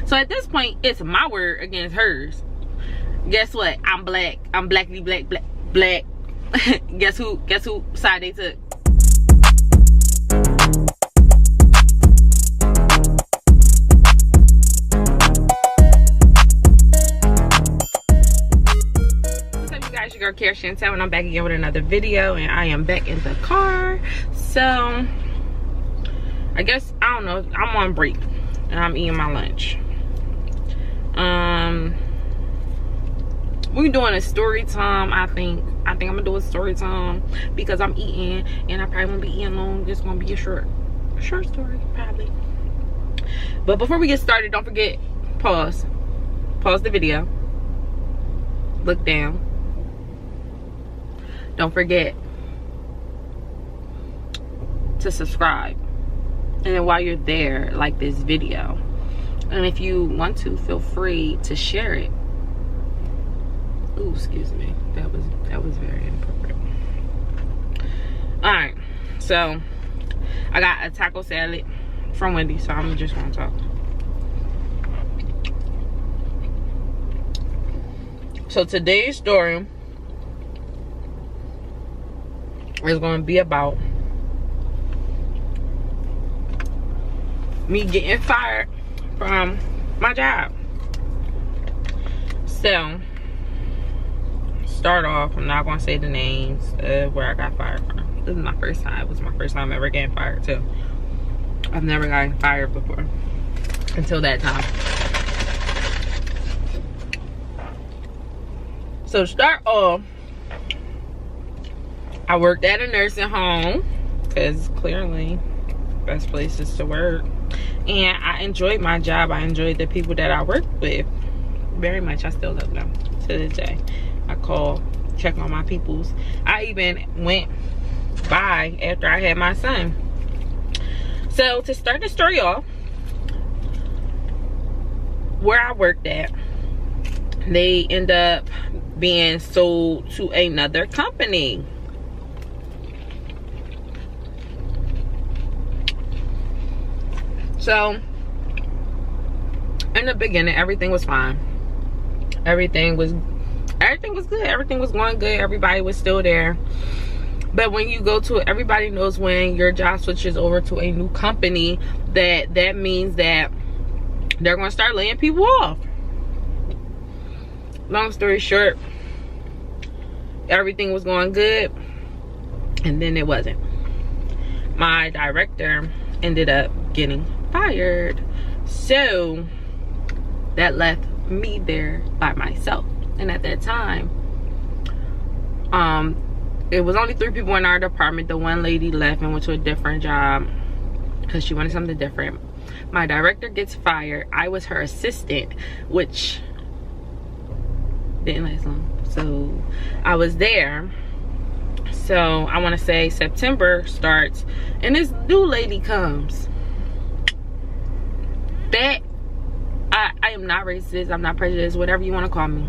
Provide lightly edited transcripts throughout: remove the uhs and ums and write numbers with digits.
So at this point, it's my word against hers. Guess what? I'm black. I'm blackity black, black, black. Guess who side they took? What's up, you guys? Your girl Care Chantel, and I'm back again with another video, and I am back in the car. So I guess, I don't know, I'm on break and I'm eating my lunch. We're doing a story time. I think I'm gonna do a story time because I'm eating, and I probably won't be eating long. It's gonna be a short story probably. But before we get started, don't forget, pause the video, look down, don't forget to subscribe, and then while you're there, like this video, and if you want to, feel free to share it. Ooh, excuse me, that was very inappropriate. All right, so I got a taco salad from Wendy, so I'm just gonna talk. So today's story is going to be about me getting fired from my job. So start off, I'm not going to say the names of where I got fired from. This is my first time. It was my first time ever getting fired too. I've never gotten fired before until that time. So to start off, I worked at a nursing home because clearly best places to work, and I enjoyed my job. I enjoyed the people that I worked with very much. I still love them to this day. I call, check on my peoples. I even went by after I had my son. So to start the story off, where I worked at, they end up being sold to another company. So in the beginning, everything was fine. Everything was good. Everything was going good. Everybody was still there. But when you go to, everybody knows when your job switches over to a new company, that means that they're going to start laying people off. Long story short, everything was going good, and then it wasn't. My director ended up getting fired, so that left me there by myself. And at that time, it was only 3 people in our department. The one lady left and went to a different job because she wanted something different. My director gets fired. I was her assistant, which didn't last long. So I was there. So I want to say September starts, and this new lady comes. That I am not racist, I'm not prejudiced, whatever you want to call me.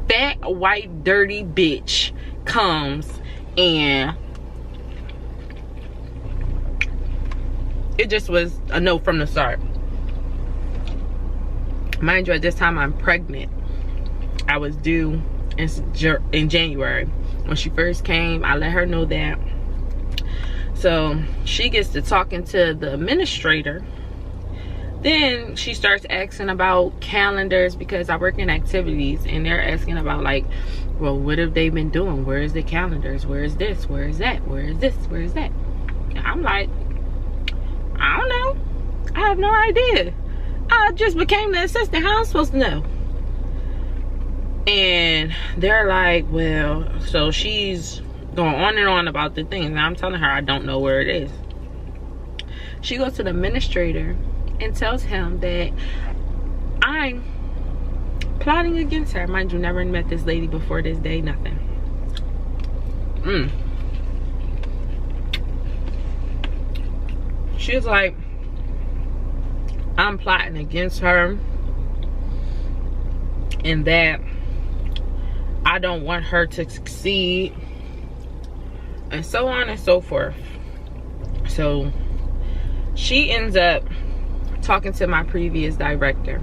Fat, white, dirty bitch comes, and it just was a no from the start. Mind you, at this time I'm pregnant. I was due in January. When she first came, I let her know that. So she gets to talking to the administrator. Then she starts asking about calendars because I work in activities, and they're asking about, like, well, what have they been doing? Where is the calendars? Where is this? Where is that? Where is this? Where is that? And I'm like, I don't know. I have no idea. I just became the assistant. How am I supposed to know? And they're like, well, so she's going on and on about the things, and I'm telling her I don't know where it is. She goes to the administrator and tells him that I'm plotting against her. Mind you, never met this lady before this day, nothing. She was like, I'm plotting against her, and that I don't want her to succeed, and so on and so forth. So she ends up talking to my previous director,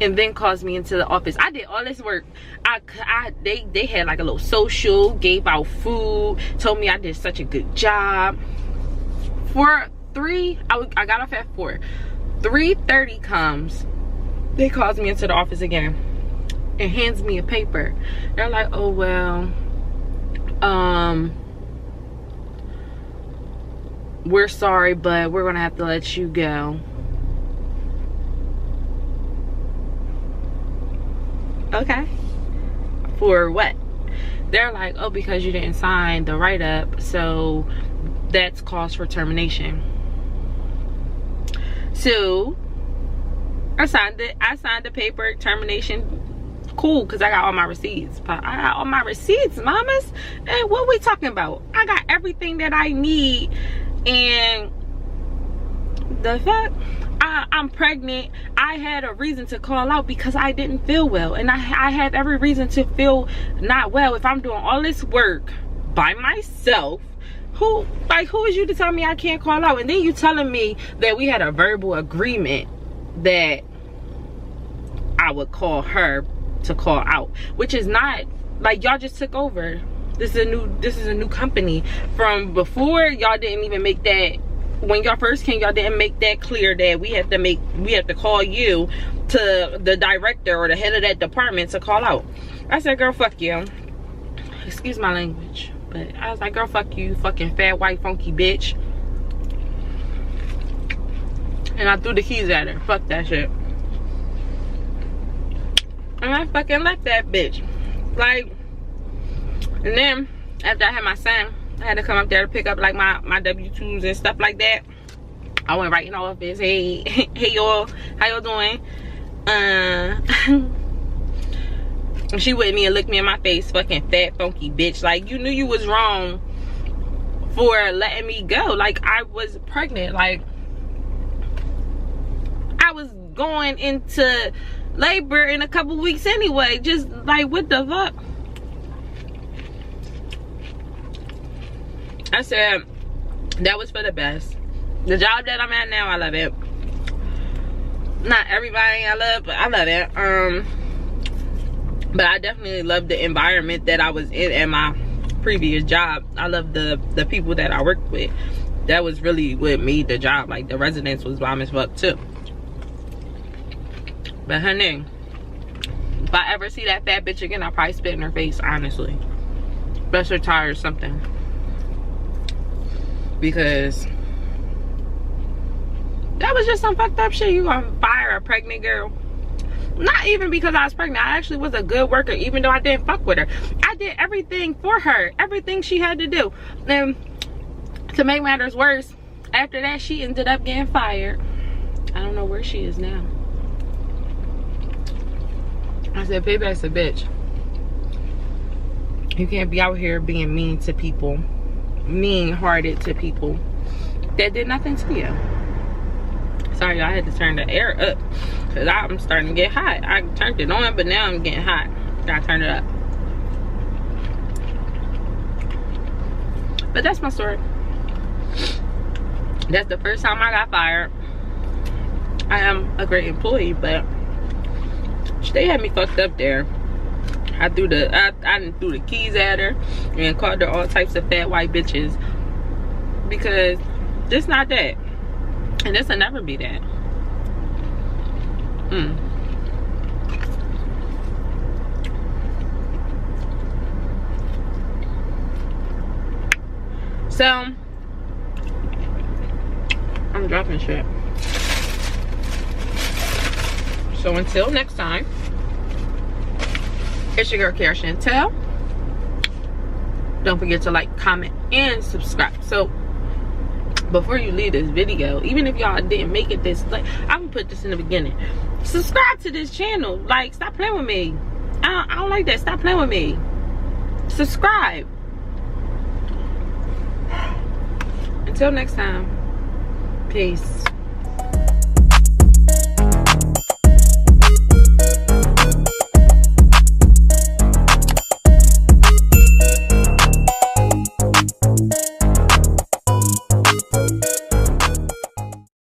and then calls me into the office. I did all this work. They had like a little social, gave out food, told me I did such a good job. For 3, I got off at 4. 3:30 comes, they calls me into the office again and hands me a paper. They're like, oh well, we're sorry, but we're gonna have to let you go. Okay, for what? They're like, oh, because you didn't sign the write-up, so that's cause for termination. So I signed the paper, termination. Cool, because I got all my receipts. But I got all my receipts, mamas. And what we talking about? I got everything that I need. And the fact I'm pregnant, I had a reason to call out because I didn't feel well. And I have every reason to feel not well if I'm doing all this work by myself. Who is you to tell me I can't call out? And then you telling me that we had a verbal agreement that I would call her to call out, which is not, like, y'all just took over. This is a new company. From before, y'all didn't even make that. When y'all first came, y'all didn't make that clear that we have to call you to the director or the head of that department to call out. I said, girl, fuck you. Excuse my language. But I was like, girl, fuck you, fucking fat, white, funky bitch. And I threw the keys at her. Fuck that shit. And I fucking left that bitch. Like, and then, after I had my son, I had to come up there to pick up, like, my W-2s and stuff like that. I went right in the office. Hey y'all, how y'all doing? And she with me and looked me in my face, fucking fat, funky bitch. Like, you knew you was wrong for letting me go. Like, I was pregnant. Like, I was going into labor in a couple weeks anyway. Just, like, what the fuck? I said, that was for the best. The job that I'm at now, I love it. Not everybody I love, but I love it. But I definitely love the environment that I was in at my previous job. I love the people that I worked with. That was really what made the job. Like, the residents was bomb as fuck too. But honey, if I ever see that fat bitch again, I'll probably spit in her face, honestly. Bust her tire or something. Because that was just some fucked up shit. You gonna fire a pregnant girl? Not even because I was pregnant. I actually was a good worker, even though I didn't fuck with her. I did everything for her, everything she had to do. And to make matters worse, after that, she ended up getting fired. I don't know where she is now. I said, payback's a bitch. You can't be out here being mean to people, mean-hearted to people that did nothing to you. Sorry, I had to turn the air up because I'm starting to get hot. I turned it on, but now I'm getting hot. Gotta turn it up. But that's my story. That's the first time I got fired. I am a great employee, but they had me fucked up there. I threw the keys at her and called her all types of fat white bitches because it's not that. And this will never be that. So, I'm dropping shit. So until next time, it's your girl, Kara Chantel. Don't forget to like, comment, and subscribe. So, before you leave this video, even if y'all didn't make it this, like, I'm gonna put this in the beginning. Subscribe to this channel. Like, stop playing with me. I don't like that. Stop playing with me. Subscribe. Until next time, peace.